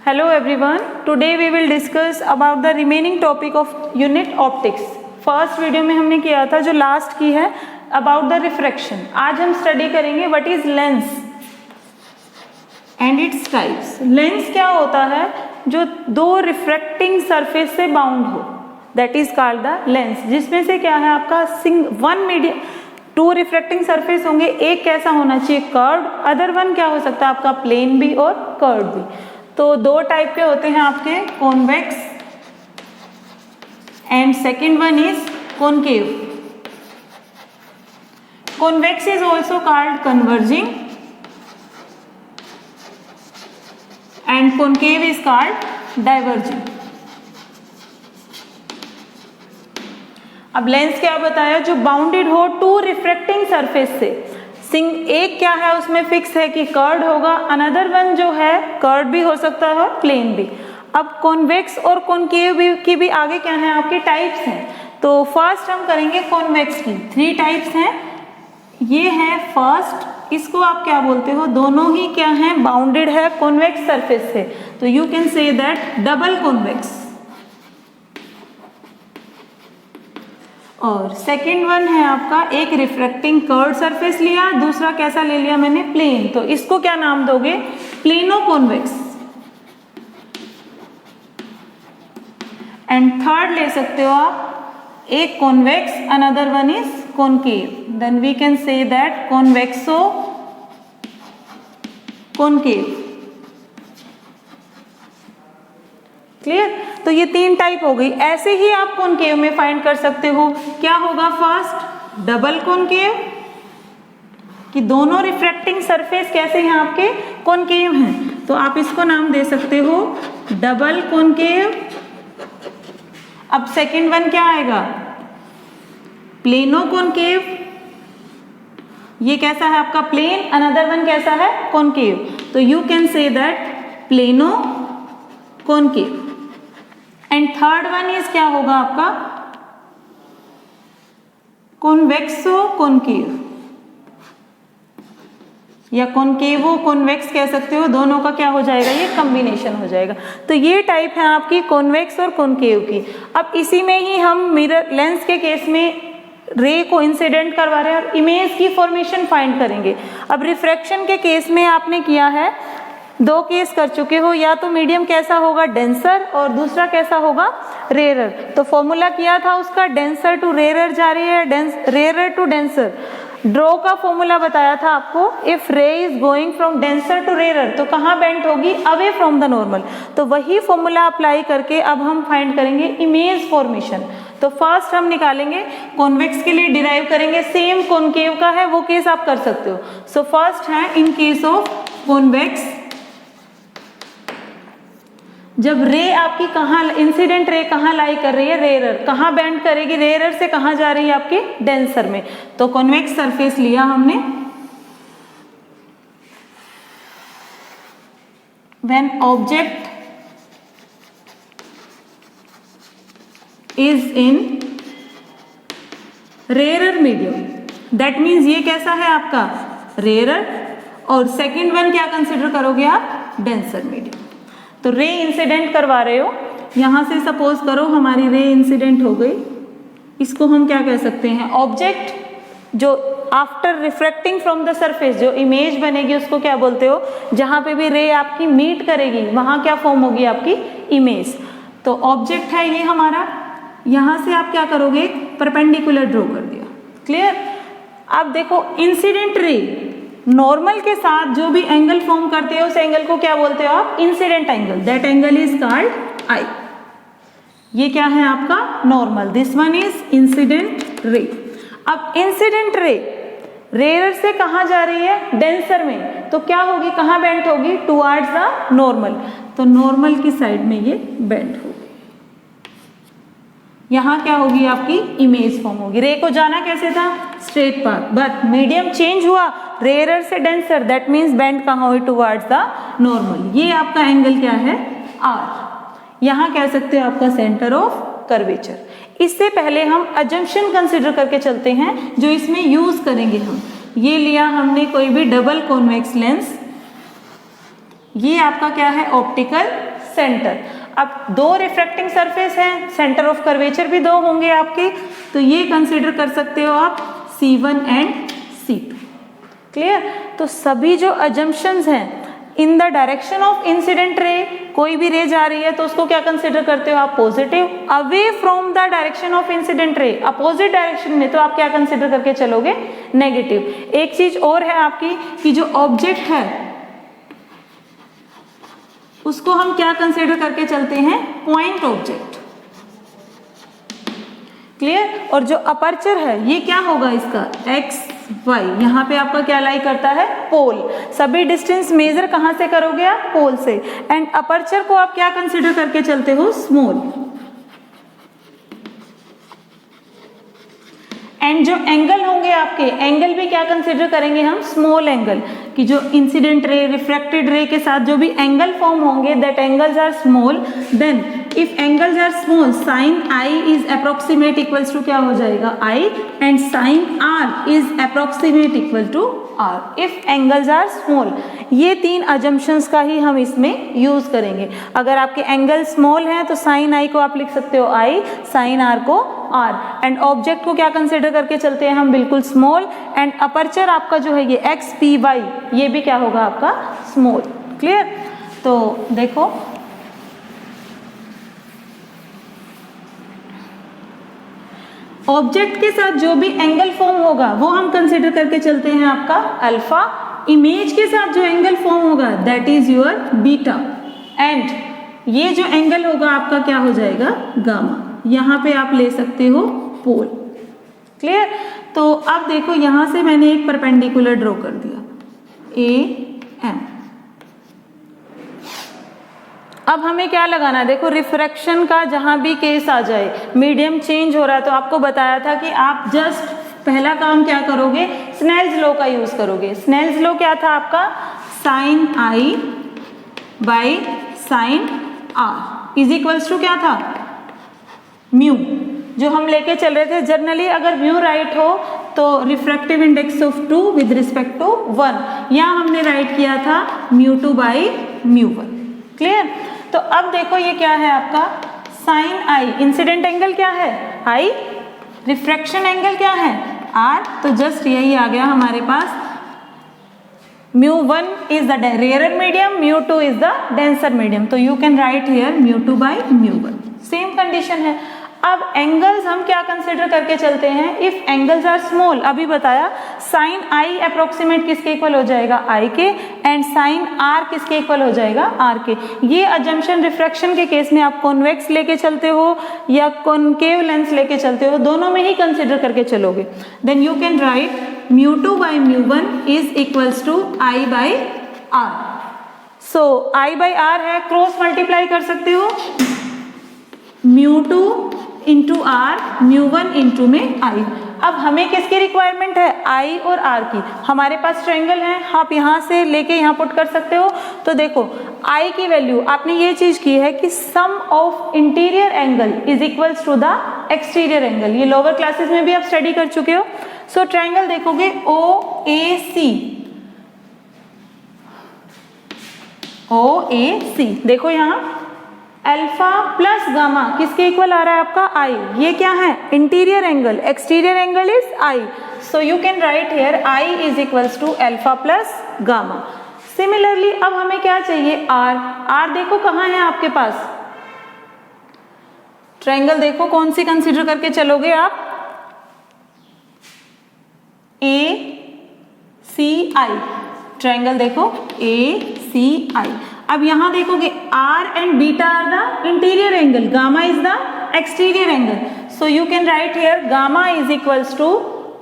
Hello everyone. Today we will discuss about the remaining topic of unit optics. First video में हमने किया था जो लास्ट की है about the refraction. आज हम स्टडी करेंगे what is lens and its types. Lens क्या होता है? जो दो रिफ्रैक्टिंग सरफेस से बाउंड हो, that is called the lens. जिसमें से क्या है आपका one medium two refracting surface होंगे, एक कैसा होना चाहिए कर्व्ड, अदर वन क्या हो सकता है आपका प्लेन भी और कर्व्ड भी. तो दो टाइप के होते हैं आपके, convex and second one is concave. Convex is also called converging and concave is called diverging. अब लेंस क्या बताया? जो बाउंडेड हो टू रिफ्रैक्टिंग सरफेस से. एक क्या है उसमें फिक्स है कि कर्व्ड होगा, अनदर वन जो है कर्व्ड भी हो सकता है और प्लेन भी. अब कॉन्वेक्स और कॉनकेव की भी आगे क्या है आपके टाइप्स हैं. तो फर्स्ट हम करेंगे कॉन्वेक्स की. 3 टाइप्स हैं. ये है फर्स्ट, इसको आप क्या बोलते हो, दोनों ही क्या है बाउंडेड है कॉन्वेक्स सरफेस से, तो you can say that double convex. और सेकेंड वन है आपका, एक रिफ्रैक्टिंग कर्व्ड सरफेस लिया, दूसरा कैसा ले लिया मैंने प्लेन, तो इसको क्या नाम दोगे, प्लेनो कॉन्वेक्स. एंड थर्ड ले सकते हो आप, एक convex another one is concave, then we can say that convexo concave. Clear? तो ये 3 टाइप हो गई. ऐसे ही आप कॉनकेव में फाइंड कर सकते हो. क्या होगा फर्स्ट, डबल कॉनकेव, कि दोनों रिफ्रैक्टिंग सरफेस कैसे हैं आपके कॉनकेव हैं, तो आप इसको नाम दे सकते हो डबल कॉनकेव. अब सेकंड वन क्या आएगा, प्लेनो कॉनकेव. ये कैसा है आपका प्लेन, अनदर वन कैसा है कॉनकेव, तो you can say that plano concave. And third one is क्या होगा आपका कॉन्वेक्सो कॉनकेव या कॉनकेवो कॉन्वेक्स कह सकते हो. दोनों का क्या हो जाएगा, ये कॉम्बिनेशन हो जाएगा. तो ये टाइप है आपकी कॉन्वेक्स और कॉनकेव की. अब इसी में ही हम मिरर लेंस के केस में रे को इंसिडेंट करवा रहे हैं और इमेज की फॉर्मेशन फाइंड करेंगे. अब रिफ्रैक्शन के केस में आपने किया है, 2 केस कर चुके हो, या तो मीडियम कैसा होगा डेंसर और दूसरा कैसा होगा रेयर. तो फॉर्मूला किया था उसका, डेंसर टू रेयर जा रही है, रेयर टू डेंसर. ड्रॉ का फॉर्मूला बताया था आपको, if ray is going from denser to rare तो कहाँ बेंट होगी, अवे फ्रॉम द नॉर्मल. तो वही फॉर्मूला अप्लाई करके अब हम फाइंड करेंगे इमेज फॉर्मेशन. तो फर्स्ट हम निकालेंगे कॉन्वेक्स के लिए डिराइव करेंगे, सेम कॉनकेव का है वो केस आप कर सकते हो. सो फर्स्ट है इन केस ऑफ कॉन्वेक्स, जब रे आपकी कहाँ इंसिडेंट रे कहाँ लाई कर रही है, रेयर कहाँ बेंड करेगी, रेयर से कहाँ जा रही है आपकी डेंसर में. तो कॉन्वेक्स सरफेस लिया हमने. When object is in rare medium, that means ये कैसा है आपका रेयर, और सेकेंड वन क्या कंसिडर करोगे आप डेंसर मीडियम. तो रे इंसिडेंट करवा रहे हो, यहां से सपोज करो हमारी रे इंसिडेंट हो गई, इसको हम क्या कह सकते हैं, ऑब्जेक्ट जो after refracting from the surface जो इमेज बनेगी उसको क्या बोलते हो, जहां पे भी रे आपकी मीट करेगी वहां क्या फॉर्म होगी आपकी इमेज. तो ऑब्जेक्ट है ये हमारा, यहां से आप क्या करोगे परपेंडिकुलर ड्रॉ कर दिया. क्लियर? अब देखो इंसिडेंट रे नॉर्मल के साथ जो भी एंगल फॉर्म करते हो उस एंगल को क्या बोलते हो आप, incident angle. That angle is called I. ये क्या है आपका normal, this one is incident ray. अब इंसिडेंट रे रेयर से कहाँ जा रही है, डेंसर में, तो क्या होगी, कहाँ बेंट होगी, टुवर्ड्स द नॉर्मल. तो नॉर्मल की साइड में ये बेंट होगी, यहाँ क्या होगी आपकी इमेज फॉर्म होगी. रे को जाना कैसे था, straight path, but medium change हुआ रेयर से डेंसर, दैट मीन्स बेंड कहाँ हुई टुवर्ड्स द नॉर्मल. ये आपका एंगल क्या है आर. यहाँ कह सकते हो आपका सेंटर ऑफ कर्वेचर. इससे पहले हम अजम्पशन कंसिडर करके चलते हैं जो इसमें यूज करेंगे हम. ये लिया हमने कोई भी डबल कॉन्वेक्स लेंस, ये आपका क्या है, ऑप्टिकल सेंटर। अब दो रिफ्रैक्टिंग सरफेस हैं, सेंटर ऑफ कर्वेचर भी दो होंगे आपके, तो ये कंसिडर कर सकते हो आप C1 एंड C2। क्लियर। तो सभी जो अजम्पशंस हैं in the direction of incident ray, कोई भी रे जा रही है तो उसको क्या कंसिडर करते हो आप, positive. Away from the direction of incident ray, opposite direction में, तो आप क्या कंसिडर करके चलोगे, नेगेटिव। एक चीज और है आपकी कि जो ऑब्जेक्ट है उसको हम क्या कंसिडर करके चलते हैं, पॉइंट ऑब्जेक्ट। क्लियर। और जो अपर्चर है ये क्या होगा इसका, एक्स वाई, यहाँ पे आपका क्या लाई करता है, पोल। सभी डिस्टेंस मेजर कहाँ से करोगे आप, पोल से। एंड अपर्चर को आप क्या कंसिडर करके चलते हो, स्मॉल। एंड जो एंगल होंगे आपके, एंगल भी क्या कंसिडर करेंगे हम, स्मॉल एंगल। कि जो इंसिडेंट रे रिफ्रैक्टेड रे के साथ जो भी एंगल फॉर्म होंगे, that angles are small. Then if angles are small, sine i is approximate equals to क्या हो जाएगा, i, and sine r is approximate equal to r if angles are small. ये तीन अजम्पशंस का ही हम इसमें use करेंगे। अगर आपके एंगल स्मॉल हैं तो साइन आई को आप लिख सकते हो आई, साइन आर को आर। एंड ऑब्जेक्ट को क्या कंसिडर करके चलते हैं हम, बिल्कुल स्मॉल। एंड अपर्चर आपका जो है ये एक्स पी वाई, ये भी क्या होगा आपका, स्मॉल। क्लियर। तो देखो ऑब्जेक्ट के साथ जो भी एंगल फॉर्म होगा वो हम कंसिडर करके चलते हैं आपका अल्फा। इमेज के साथ जो एंगल फॉर्म होगा that is your beta. And ये जो एंगल होगा आपका क्या हो जाएगा, गामा। यहाँ पे आप ले सकते हो पोल। क्लियर। तो अब देखो यहाँ से मैंने एक परपेंडिकुलर ड्रॉ कर दिया, ए एम। अब हमें क्या लगाना है, देखो रिफ्रैक्शन का जहां भी केस आ जाए, मीडियम चेंज हो रहा है, तो आपको बताया था कि आप जस्ट पहला काम क्या करोगे, स्नेल्स लॉ का यूज करोगे। स्नेल्स लॉ क्या था आपका, sine i by sine r is equals to क्या था, म्यू। जो हम लेके चल रहे थे, जनरली अगर म्यू राइट हो तो refractive index of 2 with respect to 1, यहाँ हमने राइट किया था म्यू 2 बाई म्यू 1। क्लियर। तो अब देखो ये क्या है आपका, साइन आई, इंसिडेंट एंगल क्या है, आई, रिफ्रैक्शन एंगल क्या है, आर। तो जस्ट यही आ गया हमारे पास, μ1 is the rarer medium, μ2 is the denser medium. तो you can write here μ2 by μ1. Same condition है। अब एंगल्स हम क्या कंसिडर करके चलते हैं, इफ एंगल्स आर स्मॉल, अभी बताया साइन आई अप्रोक्सीमेट किसके इक्वल हो जाएगा, आई के, एंड साइन आर किसके इक्वल हो जाएगा, आर के। ये अजम्पशन रिफ्रैक्शन के केस में आप कॉन्वेक्स लेके चलते हो या कॉनकेव लेंस लेके चलते हो, दोनों में ही कंसिडर करके चलोगे। Then you can write μ2 by μ1 is equals to i by r. So i by r है, क्रॉस मल्टीप्लाई कर सकते हो, μ2 इंटू आर, μ1 इंटू में आई। अब हमें किसकी रिक्वायरमेंट है, आई और आर की। हमारे पास ट्रायंगल है, आप यहाँ से लेके यहाँ पुट कर सकते हो। तो देखो आई की वैल्यू आपने ये चीज की है कि sum of interior angle is equals to the exterior angle. ये लोअर क्लासेस में भी आप स्टडी कर चुके हो। सो ट्रायंगल देखोगे ओ ए सी, ओ ए सी, देखो यहाँ अल्फा प्लस गामा किसके इक्वल आ रहा है आपका, आई। ये क्या है, interior angle, exterior angle is i. So you can write here i is equals to alpha plus gamma. Similarly अब हमें क्या चाहिए, आर। आर देखो कहाँ है आपके पास, ट्रायंगल देखो कौन सी कंसीडर करके चलोगे आप, ए सी आई। ट्रायंगल देखो ए सी आई। अब यहां देखोगे r and beta are the interior angle, gamma is the exterior angle. So you can write here gamma is equals to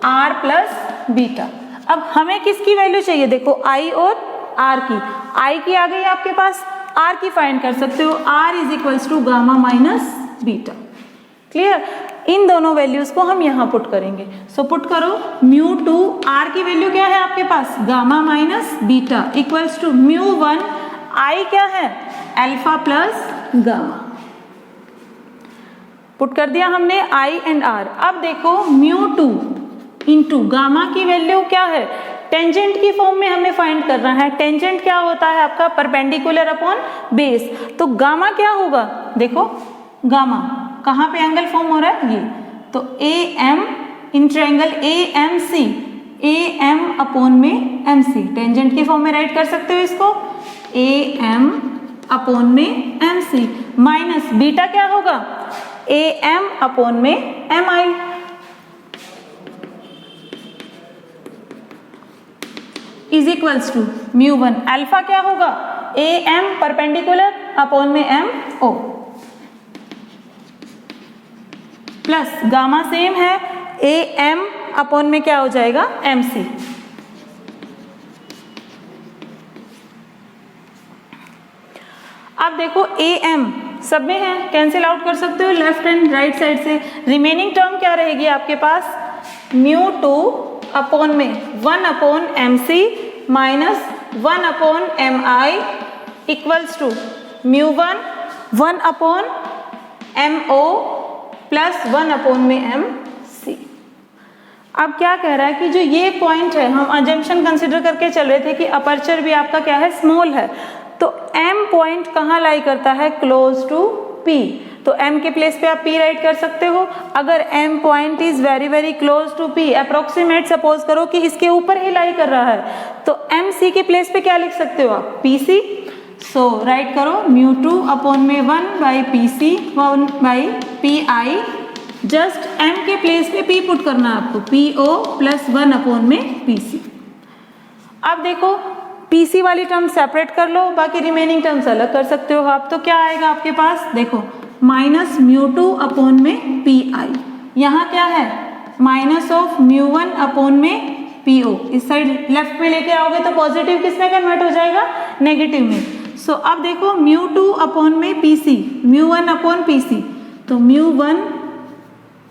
r plus beta. अब हमें किसकी वैल्यू चाहिए, देखो आई और आर की। आई की आ गई आपके पास, आर की फाइंड कर सकते हो, r is equals to gamma minus beta. Clear. इन दोनों वैल्यूज को हम यहाँ पुट करेंगे। सो पुट करो μ2, आर की वैल्यू क्या है आपके पास, gamma minus beta equals to μ1, i क्या है, अल्फा प्लस गामा। पुट कर दिया हमने आई एंड आर। अब देखो μ2 इंटू गामा की वैल्यू क्या है, टेंजेंट की फॉर्म में हमें फाइंड करना है। टेंजेंट क्या होता है आपका? Perpendicular upon base. तो गामा क्या होगा? देखो गामा कहाँ पे एंगल फॉर्म हो रहा है? ये तो A M in triangle A M C, A M upon में एम सी, टेंजेंट की फॉर्म में राइट कर सकते हो इसको, ए एम अपॉन में एम सी माइनस बीटा क्या होगा? ए एम अपॉन में M I. Is equals to mu one, alpha क्या होगा? ए एम परपेंडिकुलर अपॉन में M O, plus gamma same है, ए एम अपॉन में क्या हो जाएगा? M C. अब देखो ए एम सब में है, कैंसिल आउट कर सकते हो लेफ्ट एंड राइट साइड से। रिमेनिंग टर्म क्या रहेगी आपके पास? म्यू टू अपॉन में 1 upon M C minus 1 upon M I equals to mu one 1 upon M O plus 1 upon में एम सी। अब क्या कह रहा है कि जो ये पॉइंट है, हम अजम्पशन कंसिडर करके चल रहे थे कि अपर्चर भी आपका क्या है? स्मॉल है। तो M पॉइंट कहाँ लाई करता है? Close to P। तो M के प्लेस पे आप P राइट कर सकते हो। अगर M point is very very close to P, approximate suppose करो कि इसके ऊपर ही लाई कर रहा है, तो MC के प्लेस पे क्या लिख सकते हो आप? PC। सो राइट करो म्यू टू अपॉन में 1 by PC 1 by PI। Just M के प्लेस पे P पुट करना है आपको, PO प्लस 1 अपॉन में PC। अब देखो PC वाली टर्म सेपरेट कर लो, बाकी रिमेनिंग टर्म्स अलग कर सकते हो आप। तो क्या आएगा आपके पास? देखो माइनस म्यू टू अपॉन में PI, यहाँ क्या है? Minus of mu one upon में PO। इस साइड लेफ्ट में लेके आओगे तो पॉजिटिव किस में कन्वर्ट हो जाएगा? नेगेटिव में। सो अब देखो म्यू टू अपॉन में PC, mu one upon PC, तो mu one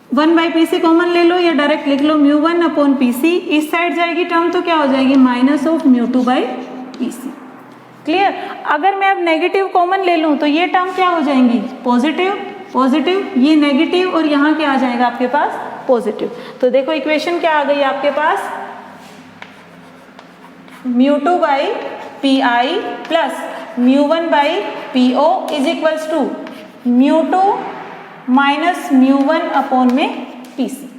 1 by P C common ले लो या डायरेक्ट लिख लो mu one upon P C. इस साइड जाएगी टर्म तो क्या हो जाएगी? Minus of mu two by P C. Clear? अगर मैं अब नेगेटिव कॉमन ले लूं तो ये टर्म क्या हो जाएंगी? पॉजिटिव पॉजिटिव, ये नेगेटिव और यहाँ क्या आ जाएगा आपके पास? पॉजिटिव। तो देखो इक्वेशन क्या आ गई आपके पास? Mu two by P I plus mu one by P O is equals to mu two minus mu one upon में पी सी।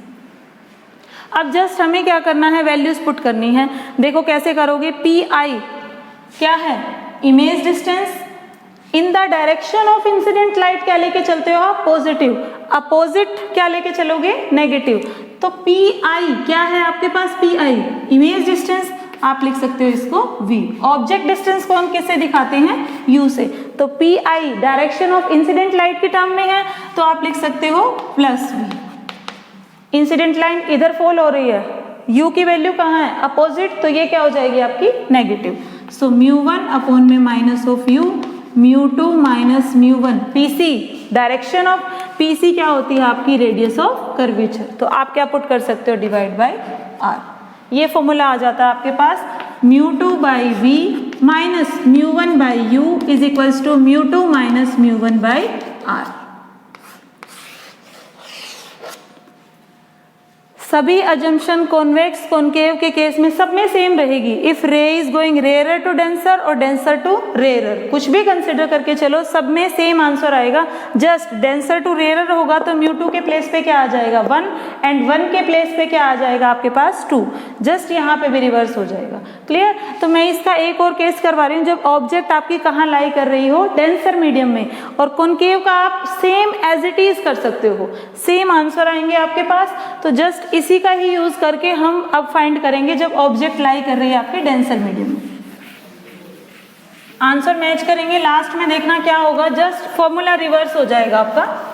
अब जस्ट हमें क्या करना है? वैल्यूज पुट करनी है। देखो कैसे करोगे? पी आई क्या है? Image distance in the direction of incident light क्या लेके चलते हो आप? पॉजिटिव। अपोजिट क्या लेके चलोगे? नेगेटिव। तो पी आई क्या है आपके पास? पी आई इमेज डिस्टेंस, आप लिख सकते हो इसको v। ऑब्जेक्ट डिस्टेंस को हम किससे दिखाते हैं? u से। तो P I direction of incident light की टर्म में है, तो आप लिख सकते हो प्लस v। इंसिडेंट लाइन इधर फॉल हो रही है, u की वैल्यू कहाँ है? अपोजिट, तो ये क्या हो जाएगी आपकी? Negative. So mu one upon में minus of u, mu two minus mu one. PC direction of PC क्या होती है आपकी? Radius of curvature. तो आप क्या पुट कर सकते हो? Divide by r। ये फॉर्मूला आ जाता है आपके पास mu two by v minus mu one by u is equals to mu two minus mu one by r. सभी अजम्पशन कॉन्वेक्स कॉनकेव के केस में सब में सेम रहेगी। If ray is going rare to denser और denser to rare, कुछ भी consider करके चलो, सब में सेम आंसर आएगा। जस्ट डेंसर टू रेयर होगा तो म्यू टू के प्लेस पे क्या आ जाएगा? 1 एंड 1 के प्लेस पे क्या आ जाएगा आपके पास? 2। जस्ट यहाँ पे भी रिवर्स हो जाएगा। क्लियर? तो मैं इसका एक और केस करवा रही हूँ, जब ऑब्जेक्ट आपकी कहाँ लाई कर रही हो? डेंसर मीडियम में, और कॉनकेव का आप सेम एज इट इज कर सकते हो, सेम आंसर आएंगे आपके पास। तो जस्ट इसी का ही यूज करके हम अब फाइंड करेंगे जब ऑब्जेक्ट लाई कर रही है आपके डेंसर मीडियम में। आंसर मैच करेंगे, लास्ट में देखना क्या होगा, जस्ट फॉर्मूला रिवर्स हो जाएगा आपका।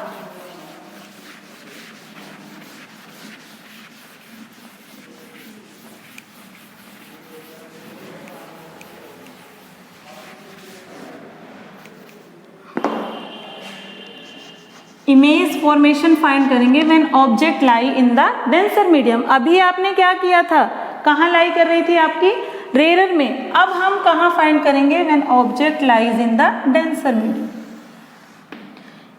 इमेज फॉर्मेशन फाइंड करेंगे when object lie in the denser medium. अभी आपने क्या किया था? कहाँ लाई कर रही थी आपकी? रेयर में। अब हम कहाँ फाइंड करेंगे? When object lies in the denser medium.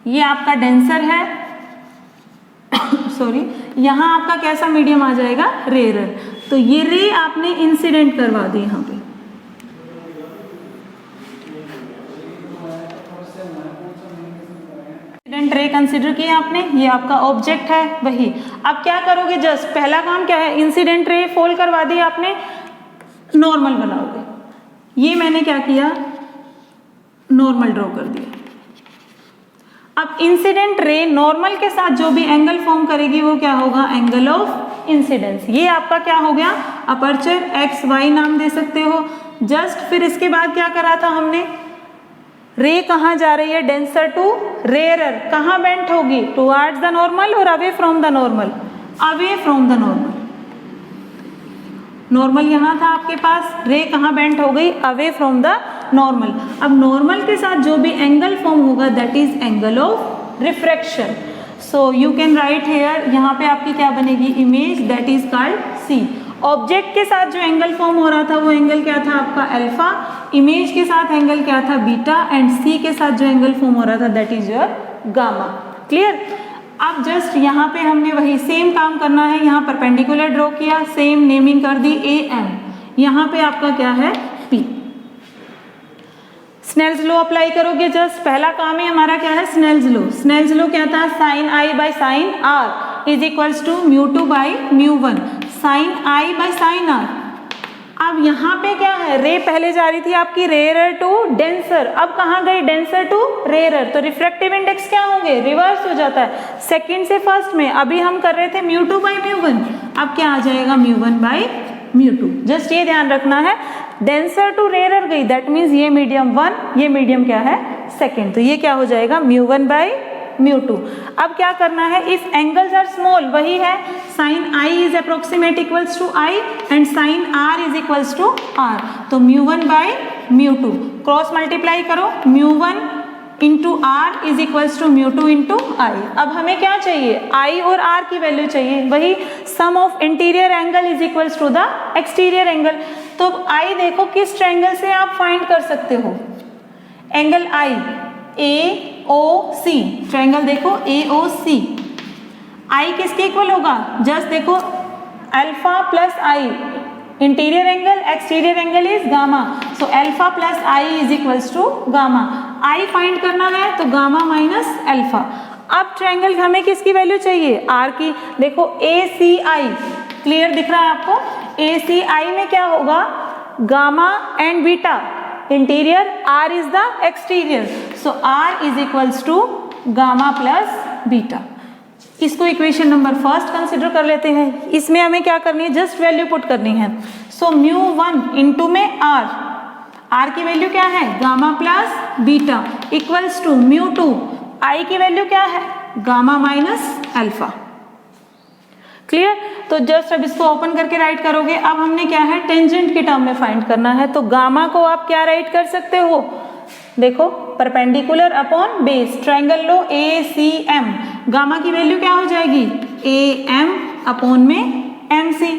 ये आपका डेंसर है सॉरी, यहाँ आपका कैसा मीडियम आ जाएगा? रेयर। तो ये रे आपने इंसिडेंट करवा दी यहाँ पे। इंसिडेंट रे कंसिडर किया आपने, ये आपका ऑब्जेक्ट है वही। अब क्या करोगे, जस्ट पहला काम क्या है, इंसिडेंट रे फॉल करवा दी आपने, नॉर्मल बनाओगे। ये मैंने क्या किया, नॉर्मल ड्रॉ कर दिया। अब इंसिडेंट रे नॉर्मल के साथ जो भी एंगल फॉर्म करेगी वो क्या होगा, एंगल ऑफ इंसिडेंस। ये आपका क्या हो गया, अपर्चर एक्स वाई नाम दे सकते हो। जस्ट फिर इसके बाद क्या करा था हमने, रे कहाँ जा रही है, डेंसर टू रेयरर, कहाँ बेंट होगी, टुवर्ड्स द नॉर्मल और away from the normal, away from the normal. Normal यहाँ था आपके पास, रे कहाँ बेंट हो गई, अवे फ्रॉम द नॉर्मल। अब नॉर्मल के साथ जो भी एंगल फॉर्म होगा that is angle of refraction. So you can write here, यहाँ पे आपकी क्या बनेगी, image, that is called C. Object के साथ जो एंगल फॉर्म हो रहा था वो एंगल क्या था आपका अल्फा, इमेज के साथ एंगल क्या था बीटा, एंड सी के साथ जो एंगल फॉर्म हो रहा था that is your gamma. Clear. अब जस्ट यहाँ पे हमने वही सेम काम करना है, यहाँ परपेंडिकुलर ड्रॉ किया, सेम नेमिंग कर दी ए एम, यहाँ पे आपका क्या है पी। स्नेल्स लॉ अप्लाई करोगे, जस्ट पहला काम ही हमारा क्या है, स्नेल्स लॉ। स्नेल्स लॉ क्या था, sine i by sine r is equals to mu two by mu one, sine i by sine r. अब यहाँ पे क्या है, रे पहले जा रही थी आपकी रेयरर टू डेंसर, अब कहाँ गई, डेंसर टू रेयरर, तो रिफ्रैक्टिव इंडेक्स क्या होंगे, रिवर्स हो जाता है, सेकंड से फर्स्ट में। अभी हम कर रहे थे mu two by mu one, अब क्या आ जाएगा mu one by mu to. Just ये ध्यान रखना है, डेंसर टू रेयरर गई, दैट मीन्स ये मीडियम वन, ये मीडियम क्या है सेकेंड, तो ये क्या हो जाएगा mu one by mu to. अब क्या करना है, इफ एंगल्स आर स्मॉल, वही है sine i is approximate equals to i and sine r is equals to r, तो mu one by mu two, cross multiply करो, mu one into r is equals to mu two into i. अब हमें क्या चाहिए, आई और are की value चाहिए, वही sum of interior angle is equals to the exterior angle. तो आई देखो किस ट्रायंगल से आप फाइंड कर सकते हो, एंगल आई ए ओ सी, ट्रायंगल देखो ए ओ सी, आई किसके इक्वल होगा, जस्ट देखो alpha plus i, interior angle exterior angle is gamma, so alpha plus i is equals to gamma. I find करना है तो गामा माइनस अल्फा। अब ट्रायंगल हमें किसकी वैल्यू चाहिए, आर की, देखो ए सी आई, क्लियर दिख रहा है आपको, ए सी आई में क्या होगा, gamma and beta, interior, r is the exterior, so r is equals to gamma plus beta. इसको इक्वेशन नंबर फर्स्ट कंसिडर कर लेते हैं। इसमें हमें क्या करनी है, जस्ट वैल्यू पुट करनी है। सो म्यू वन इंटू में आर की वैल्यू क्या है gamma plus beta equals to mu two, i की वैल्यू क्या है गामा माइनस अल्फा। क्लियर। तो जस्ट अब इसको ओपन करके राइट करोगे। अब हमने क्या है टेंजेंट की टर्म में फाइंड करना है, तो गामा को आप क्या राइट कर सकते हो, देखो परपेंडिकुलर अपॉन बेस, ट्रायंगल लो ए सी एम, गामा की वैल्यू क्या हो जाएगी ए एम अपॉन में एम सी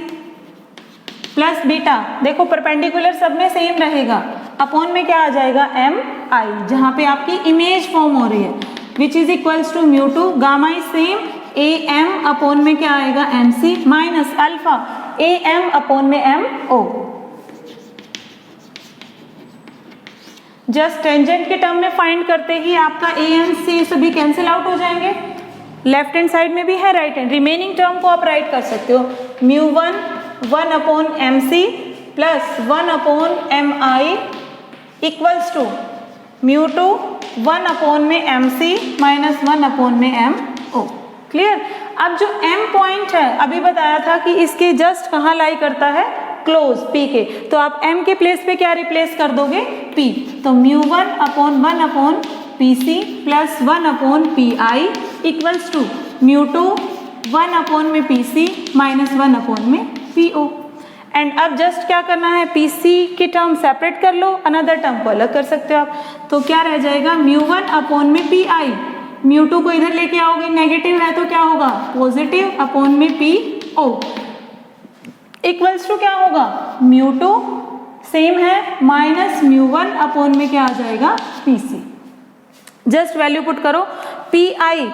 प्लस बीटा, देखो परपेंडिकुलर सब में सेम रहेगा, अपॉन में क्या आ जाएगा एम आई, जहां पे आपकी इमेज फॉर्म हो रही है, which is equals to mu two, gamma is same A M upon में क्या आएगा M C minus alpha A M upon में एम ओ। जस्ट टेंजेंट के टर्म में फाइंड करते ही आपका ए एम सी सभी कैंसिल आउट हो जाएंगे, लेफ्ट हैंड साइड में भी है, राइट हैंड, रिमेनिंग टर्म को आप राइट कर सकते हो mu one 1 upon M C plus 1 upon M I equals to mu two 1 upon में एम सी माइनस 1 अपॉन में एम ओ। क्लियर। अब जो m पॉइंट है अभी बताया था कि इसके जस्ट कहाँ लाई करता है क्लोज p के, तो आप m के प्लेस पे क्या रिप्लेस कर दोगे p, तो mu one upon 1 upon P C plus 1 upon P I equals to mu two 1 upon में पी सी माइनस 1 अपॉन में पी ओ। एंड अब जस्ट क्या करना है पी सी की टर्म सेपरेट कर लो, अनदर टर्म को अलग कर सकते हो आप, तो क्या रह जाएगा म्यू वन अपॉन में पी आई, म्यू टू को इधर लेके आओगे, नेगेटिव है तो क्या होगा पॉजिटिव अपॉन में पी ओ इक्वल्स टू क्या होगा म्यू टू सेम है माइनस म्यू वन अपॉन में क्या आ जाएगा P C. Just value put करो, पी आई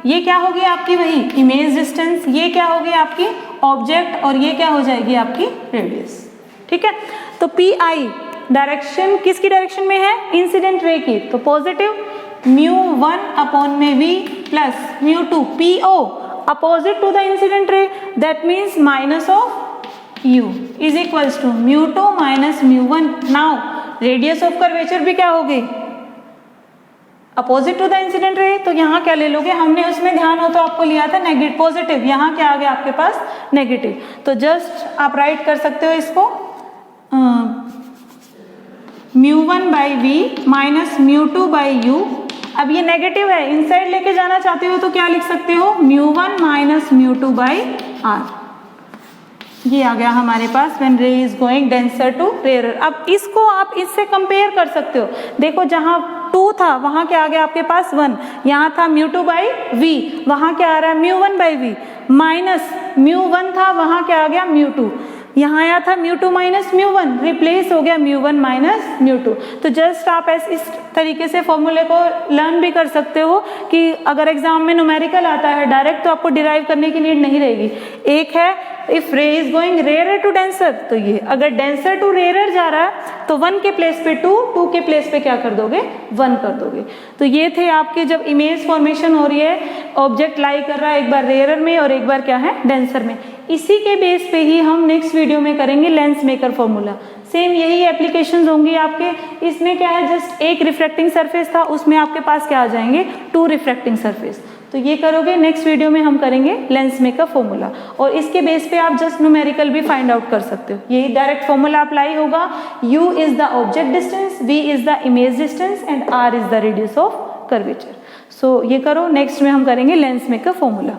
ये क्या होगी आपकी वही इमेज डिस्टेंस, ये क्या होगी आपकी ऑब्जेक्ट, और ये क्या हो जाएगी आपकी रेडियस। ठीक है, तो पी आई डायरेक्शन किसकी डायरेक्शन में है, इंसिडेंट रे की, तो positive μ1/v plus μ2 PO opposite to the incident ray, that means minus of u is equals to μ2 minus μ1। Now radius of curvature भी क्या होगी, अपोजिट टू द इंसिडेंट रे, तो यहाँ क्या ले लोगे, हमने उसमें ध्यान हो तो आपको लिया था नेगेटिव पॉजिटिव, यहाँ क्या आ गया आपके पास नेगेटिव, तो जस्ट आप राइट कर सकते हो इसको μ1/v माइनस μ2/u। अब ये नेगेटिव है, इनसाइड लेके जाना चाहते हो तो क्या लिख सकते हो μ1 माइनस μ2/r। ये आ गया हमारे पास when ray is going denser to rarer. अब इसको आप इससे कंपेयर कर सकते हो, देखो जहाँ 2 था वहाँ क्या आ गया आपके पास 1, यहाँ था μ2/v, वहाँ क्या आ रहा है μ1/v, माइनस μ1 था वहाँ क्या आ गया μ2, यहाँ आया था μ2 माइनस μ1, रिप्लेस हो गया μ1 माइनस μ2। तो जस्ट आप इस तरीके से फॉर्मूले को लर्न भी कर सकते हो कि अगर एग्जाम में न्यूमेरिकल आता है डायरेक्ट तो आपको डिराइव करने की नीड नहीं रहेगी। एक है if ray is going rarer to denser, तो ये अगर डेंसर टू रेयरर जा रहा है तो 1 के प्लेस पे 2, 2 के प्लेस पे क्या कर दोगे 1 कर दोगे। तो ये थे आपके जब इमेज फॉर्मेशन हो रही है, ऑब्जेक्ट लाई कर रहा है एक बार रेयरर में और एक बार क्या है डेंसर में। इसी के बेस पे ही हम नेक्स्ट वीडियो में करेंगे लेंस मेकर फॉर्मूला। सेम यही एप्लीकेशंस होंगी आपके, इसमें क्या है जस्ट एक रिफ्रैक्टिंग सरफेस था, उसमें आपके पास क्या आ जाएंगे 2 रिफ्रैक्टिंग सरफेस। तो ये करोगे, नेक्स्ट वीडियो में हम करेंगे लेंस मेकर फॉर्मूला, और इसके बेस पे आप जस्ट न्यूमेरिकल भी फाइंड आउट कर सकते हो। यही डायरेक्ट फॉर्मूला अप्लाई होगा, u is the object distance, v is the image distance and r is the radius of curvature. So ये करो, नेक्स्ट में हम करेंगे लेंस मेकर फॉर्मूला।